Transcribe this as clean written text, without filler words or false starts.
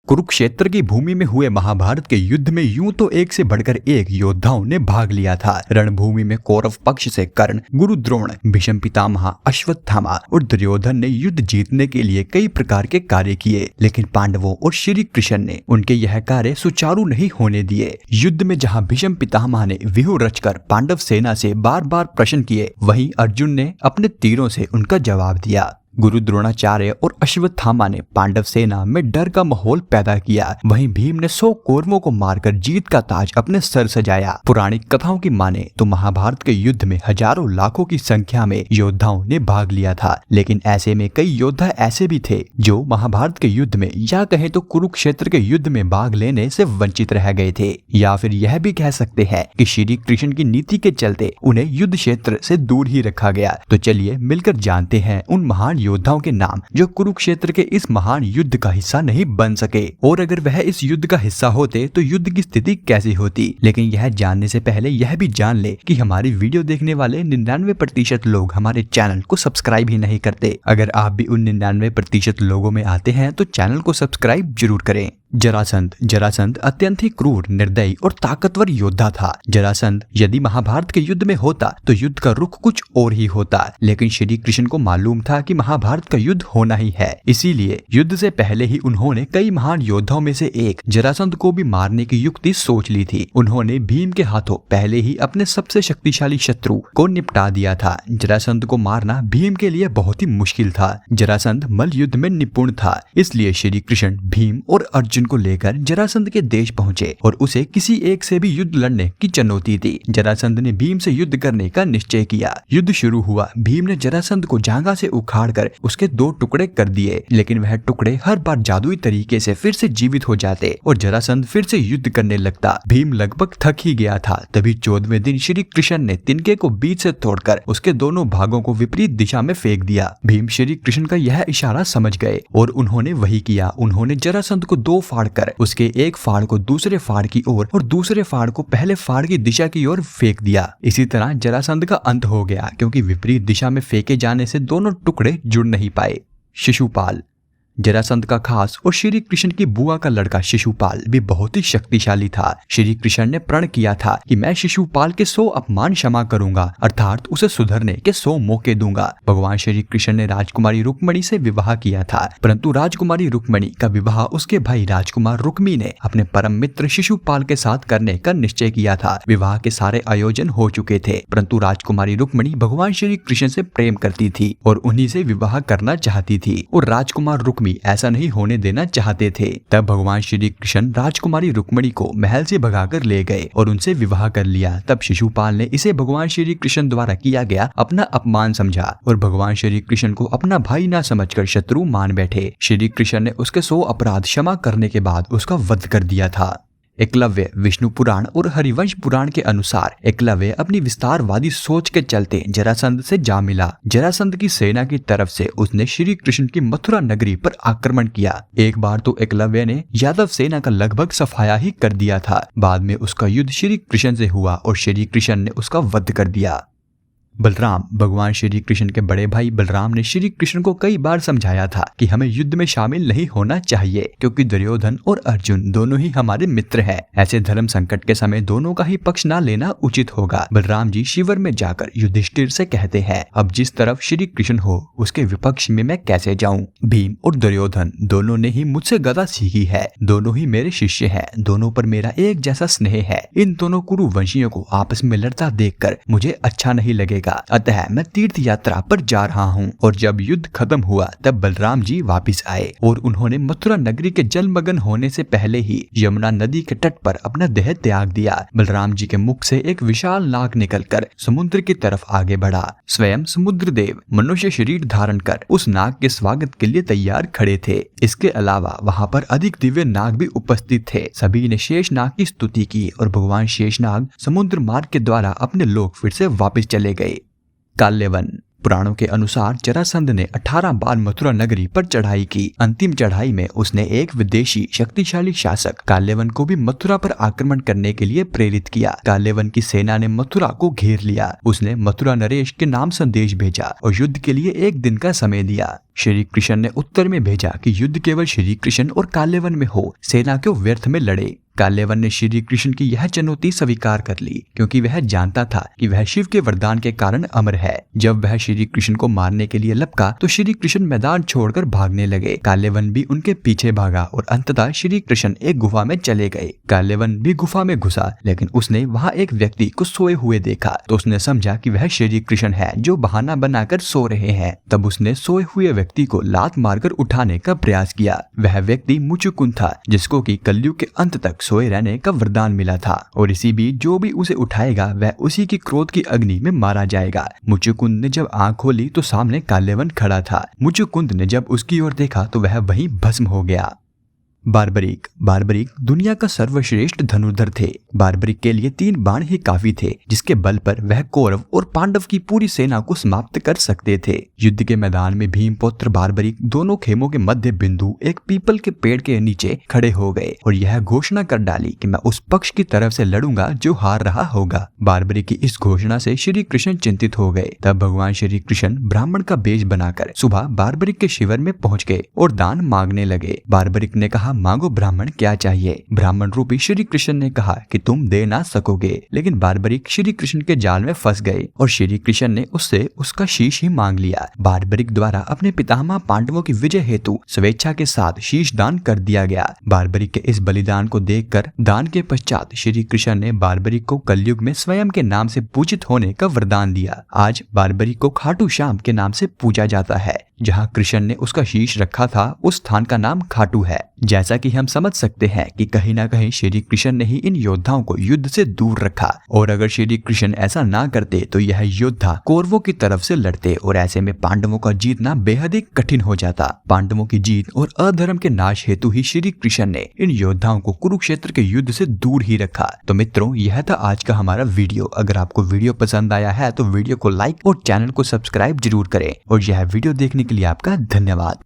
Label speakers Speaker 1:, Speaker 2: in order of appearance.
Speaker 1: कुरुक्षेत्र की भूमि में हुए महाभारत के युद्ध में यूं तो एक से बढ़कर एक योद्धाओं ने भाग लिया था। रणभूमि में कौरव पक्ष से कर्ण, गुरु द्रोण, भीष्म पितामह, अश्वत्थामा और दुर्योधन ने युद्ध जीतने के लिए कई प्रकार के कार्य किए, लेकिन पांडवों और श्री कृष्ण ने उनके यह कार्य सुचारू नहीं होने दिए। युद्ध में जहां भीष्म पितामह ने व्यूह रचकर पांडव सेना से बार बार प्रश्न किए, वहीं अर्जुन ने अपने तीरों से उनका जवाब दिया। गुरु द्रोणाचार्य और अश्वत्थामा ने पांडव सेना में डर का माहौल पैदा किया। वहीं भीम ने 100 कौरवों को मारकर जीत का ताज अपने सर सजाया। पौराणिक कथाओं की माने तो महाभारत के युद्ध में हजारों लाखों की संख्या में योद्धाओं ने भाग लिया था, लेकिन ऐसे में कई योद्धा ऐसे भी थे जो महाभारत के युद्ध में या कहें तो कुरुक्षेत्र के युद्ध में भाग लेने से वंचित रह गए थे। या फिर यह भी कह सकते हैं कि श्री कृष्ण की नीति के चलते उन्हें युद्ध क्षेत्र से दूर ही रखा गया। तो चलिए मिलकर जानते हैं उन महान योद्धाओं के नाम जो कुरुक्षेत्र के इस महान युद्ध का हिस्सा नहीं बन सके, और अगर वह इस युद्ध का हिस्सा होते तो युद्ध की स्थिति कैसी होती। लेकिन यह जानने से पहले यह भी जान ले कि हमारी वीडियो देखने वाले 99% लोग हमारे चैनल को सब्सक्राइब ही नहीं करते। अगर आप भी उन 99% लोगों में आते हैं तो चैनल को सब्सक्राइब जरूर करें। जरासंध अत्यंत ही क्रूर, निर्दयी और ताकतवर योद्धा था। जरासंध यदि महाभारत के युद्ध में होता तो युद्ध का रुख कुछ और ही होता, लेकिन श्री कृष्ण को मालूम था कि महाभारत का युद्ध होना ही है। इसीलिए युद्ध से पहले ही उन्होंने कई महान योद्धाओं में से एक जरासंध को भी मारने की युक्ति सोच ली थी। उन्होंने भीम के हाथों पहले ही अपने सबसे शक्तिशाली शत्रु को निपटा दिया था। जरासंध को मारना भीम के लिए बहुत ही मुश्किल था। जरासंध मल्ल युद्ध में निपुण था, इसलिए श्री कृष्ण भीम और अर्जुन को लेकर जरासंध के देश पहुंचे और उसे किसी एक से भी युद्ध लड़ने की चुनौती दी। जरासंध ने भीम से युद्ध करने का निश्चय किया। युद्ध शुरू हुआ। भीम ने जरासंध को जांघा से उखाड़कर उसके 2 टुकड़े कर दिए, लेकिन वह टुकड़े हर बार जादुई तरीके से फिर से जीवित हो जाते और जरासंध फिर से युद्ध करने लगता। भीम लगभग थक ही गया था। तभी 14वें दिन श्री कृष्ण ने तिनके को बीच से तोड़कर उसके दोनों भागों को विपरीत दिशा में फेंक दिया। भीम श्री कृष्ण का यह इशारा समझ गए और उन्होंने वही किया। उन्होंने जरासंध को 2 फाड़ कर उसके एक फाड़ को दूसरे फाड़ की ओर और दूसरे फाड़ को पहले फाड़ की दिशा की ओर फेंक दिया। इसी तरह जरासंध का अंत हो गया, क्योंकि विपरीत दिशा में फेंके जाने से दोनों टुकड़े जुड़ नहीं पाए। शिशुपाल जरासंध का खास और श्री कृष्ण की बुआ का लड़का शिशुपाल भी बहुत ही शक्तिशाली था। श्री कृष्ण ने प्रण किया था कि मैं शिशुपाल के 100 अपमान क्षमा करूंगा, अर्थात उसे सुधरने के 100 मौके दूंगा। भगवान श्री कृष्ण ने राजकुमारी रुक्मिणी से विवाह किया था, परंतु राजकुमारी रुक्मिणी का विवाह उसके भाई राजकुमार रुक्मी ने अपने परम मित्र शिशुपाल के साथ करने का निश्चय किया था। विवाह के सारे आयोजन हो चुके थे, परंतु राजकुमारी रुक्मिणी भगवान श्री कृष्ण से प्रेम करती थी और उन्हीं से विवाह करना चाहती थी, और राजकुमार रुक्मी ऐसा नहीं होने देना चाहते थे। तब भगवान श्री कृष्ण राजकुमारी रुक्मिणी को महल से भगाकर ले गए और उनसे विवाह कर लिया। तब शिशुपाल ने इसे भगवान श्री कृष्ण द्वारा किया गया अपना अपमान समझा और भगवान श्री कृष्ण को अपना भाई ना समझकर शत्रु मान बैठे। श्री कृष्ण ने उसके 100 अपराध क्षमा करने के बाद उसका वध कर दिया था। एकलव्य विष्णु पुराण और हरिवंश पुराण के अनुसार एकलव्य अपनी विस्तारवादी सोच के चलते जरासंध से जा मिला। जरासंध की सेना की तरफ से उसने श्री कृष्ण की मथुरा नगरी पर आक्रमण किया। एक बार तो एकलव्य ने यादव सेना का लगभग सफाया ही कर दिया था। बाद में उसका युद्ध श्री कृष्ण से हुआ और श्री कृष्ण ने उसका वध कर दिया। बलराम भगवान श्री कृष्ण के बड़े भाई बलराम ने श्री कृष्ण को कई बार समझाया था कि हमें युद्ध में शामिल नहीं होना चाहिए, क्योंकि दुर्योधन और अर्जुन दोनों ही हमारे मित्र हैं। ऐसे धर्म संकट के समय दोनों का ही पक्ष ना लेना उचित होगा। बलराम जी शिविर में जाकर युधिष्ठिर से कहते हैं, अब जिस तरफ श्री कृष्ण हो उसके विपक्ष में मैं कैसे जाऊं। भीम और दुर्योधन दोनों ने ही मुझसे गदा सीखी है, दोनों ही मेरे शिष्य हैं, दोनों पर मेरा एक जैसा स्नेह है। इन दोनों कुरुवंशियों को आपस में लड़ता देखकर मुझे अच्छा नहीं लगेगा, अतः मैं तीर्थ यात्रा पर जा रहा हूँ। और जब युद्ध खत्म हुआ तब बलराम जी वापिस आए और उन्होंने मथुरा नगरी के जलमग्न होने से पहले ही यमुना नदी के तट पर अपना देह त्याग दिया। बलराम जी के मुख से एक विशाल नाग निकलकर समुद्र की तरफ आगे बढ़ा। स्वयं समुद्र देव मनुष्य शरीर धारण कर उस नाग के स्वागत के लिए तैयार खड़े थे। इसके अलावा वहाँ पर अधिक दिव्य नाग भी उपस्थित थे। सभी ने शेष नाग की स्तुति की और भगवान शेषनाग समुद्र मार्ग के द्वारा अपने लोक फिर से वापिस चले गए। काल्यवन पुराणों के अनुसार जरासंध ने 18 बार मथुरा नगरी पर चढ़ाई की। अंतिम चढ़ाई में उसने एक विदेशी शक्तिशाली शासक काल्यवन को भी मथुरा पर आक्रमण करने के लिए प्रेरित किया। काल्यवन की सेना ने मथुरा को घेर लिया। उसने मथुरा नरेश के नाम संदेश भेजा और युद्ध के लिए 1 दिन का समय दिया। श्री कृष्ण ने उत्तर में भेजा कि युद्ध केवल श्री कृष्ण और काल्यवन में हो, सेना क्यों व्यर्थ में लड़े। काल्यवन ने श्री कृष्ण की यह चुनौती स्वीकार कर ली क्योंकि वह जानता था कि वह शिव के वरदान के कारण अमर है। जब वह श्री कृष्ण को मारने के लिए लपका तो श्री कृष्ण मैदान छोड़कर भागने लगे। काल्यवन भी उनके पीछे भागा और अंततः श्री कृष्ण एक गुफा में चले गए। काल्यवन भी गुफा में घुसा, लेकिन उसने वहां एक व्यक्ति को सोए हुए देखा तो उसने समझा कि वह श्री कृष्ण है जो बहाना बनाकर सो रहे हैं। तब उसने सोए हुए व्यक्ति को लात मारकर उठाने का प्रयास किया। वह व्यक्ति मुचुकुंद था जिसको कि कलयुग के अंत तक सोए रहने का वरदान मिला था और इसी बीच जो भी उसे उठाएगा वह उसी की क्रोध की अग्नि में मारा जाएगा। मुचुकुंद ने जब आंख खोली तो सामने काल्यवन खड़ा था। मुचुकुंद ने जब उसकी ओर देखा तो वह वहीं भस्म हो गया। बार्बरिक दुनिया का सर्वश्रेष्ठ धनुर्धर थे। बार्बरिक के लिए 3 बाण ही काफी थे जिसके बल पर वह कौरव और पांडव की पूरी सेना को समाप्त कर सकते थे। युद्ध के मैदान में भीमपुत्र बार्बरिक दोनों खेमों के मध्य बिंदु एक पीपल के पेड़ के नीचे खड़े हो गए और यह घोषणा कर डाली कि मैं उस पक्ष की तरफ से लड़ूंगा जो हार रहा होगा। बार्बरिक की इस घोषणा से श्री कृष्ण चिंतित हो गए। तब भगवान श्री कृष्ण ब्राह्मण का वेश बनाकर सुबह बार्बरिक के शिविर में पहुंच गए और दान मांगने लगे। बार्बरिक ने कहा, मांगो ब्राह्मण, क्या चाहिए। ब्राह्मण रूपी श्री कृष्ण ने कहा कि तुम दे ना सकोगे, लेकिन बार्बरिक श्री कृष्ण के जाल में फंस गए और श्री कृष्ण ने उससे उसका शीश ही मांग लिया। बार्बरिक द्वारा अपने पितामह पांडवों की विजय हेतु स्वेच्छा के साथ शीश दान कर दिया गया। बार्बरिक के इस बलिदान को देखकर दान के पश्चात श्री कृष्ण ने बार्बरिक को कलयुग में स्वयं के नाम से पूजित होने का वरदान दिया। आज बार्बरिक को खाटू श्याम के नाम से पूजा जाता है। जहाँ कृष्ण ने उसका शीश रखा था उस स्थान का नाम खाटू है। जैसा कि हम समझ सकते हैं कि कहीं ना कहीं श्री कृष्ण ने ही इन योद्धाओं को युद्ध से दूर रखा और अगर श्री कृष्ण ऐसा ना करते तो यह योद्धा कौरवों की तरफ से लड़ते और ऐसे में पांडवों का जीतना बेहद ही कठिन हो जाता। पांडवों की जीत और अधर्म के नाश हेतु ही श्री कृष्ण ने इन योद्धाओं को कुरुक्षेत्र के युद्ध से दूर ही रखा। तो मित्रों, यह था आज का हमारा वीडियो। अगर आपको वीडियो पसंद आया है तो वीडियो को लाइक और चैनल को सब्सक्राइब जरूर करें और यह वीडियो देखने के लिए आपका धन्यवाद।